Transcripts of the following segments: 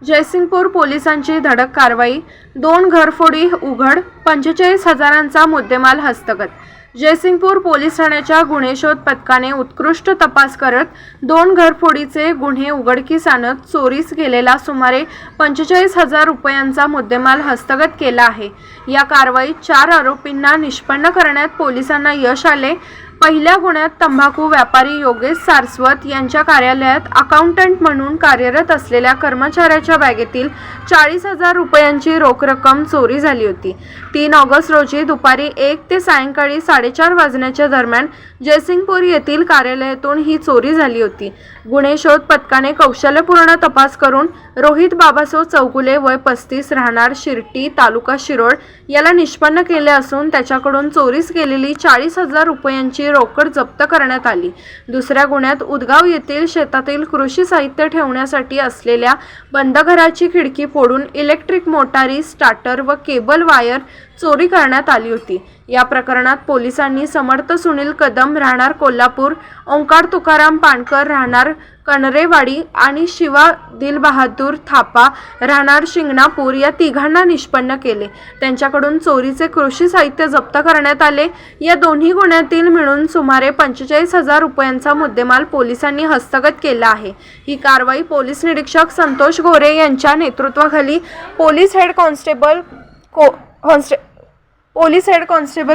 जयसिंगपूर पोलिसांची धडक कारवाई, 2 घरफोडी उघड, 45,000चा मुद्देमाल हस्तगत। जयसिंगपूर पोलीस ठाण्याच्या गुन्हे शोध पथकाने उत्कृष्ट तपास करत 2 घरफोडीचे गुन्हे उघडकीस आणत चोरीस गेलेला सुमारे 45,000 रुपयांचा मुद्देमाल हस्तगत केला आहे। या कारवाईत 4 आरोपींना निष्पन्न करण्यात पोलिसांना यश आले। पहिल्या गुन्ह्यात तंबाखू व्यापारी योगेश सारस्वत यांच्या कार्यालयात अकाउंटंट म्हणून कार्यरत असलेल्या कर्मचाऱ्याच्या बॅगेतील 40,000 रुपयांची रोख रक्कम चोरी झाली होती। 3 ऑगस्ट रोजी दुपारी 1 ते सायंकाळी 4:30 वाजण्याच्या दरम्यान जयसिंगपूर येथील कार्यालयातून ही चोरी झाली होती। गुन्हे शोध पथकाने कौशल्यपूर्ण तपास करून रोहित बाबासो चौगुले वय 35 राहणार शिर्टी तालुका शिरोळ याला निष्पन्न केले असून त्याच्याकडून चोरीस गेलेली 40,000 रुपयांची रोकड जप्त करण्यात आली। दुसऱ्या गुन्ह्यात उदगाव येथील शेतातील कृषी साहित्य ठेवण्यासाठी असलेल्या बंद घराची खिडकी फोडून इलेक्ट्रिक मोटारी स्टार्टर व केबल वायर चोरी करण्यात आली होती। या प्रकरणात पोलिसांनी समर्थ सुनील कदम राहणार कोल्हापूर, ओंकार तुकाराम पाणकर राहणार कणरेवाडी आणि शिवा दिलबहादूर थापा राहणार शिंगणापूर या तिघांना निष्पन्न केले। त्यांच्याकडून चोरीचे कृषी साहित्य जप्त करण्यात आले। या दोन्ही गुन्ह्यातील मिळून सुमारे 45,000 रुपयांचा मुद्देमाल पोलिसांनी हस्तगत केला आहे। ही कारवाई पोलीस निरीक्षक संतोष गोरे यांच्या नेतृत्वाखाली police head constable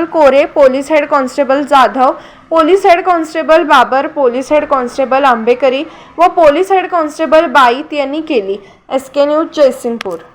Kore, police head constable Jadhav, police head constable Babar, police head constable Ambekari व पोलीस हेड कॉन्स्टेबल बाईत यांनी केली। SK news Jaysingpur.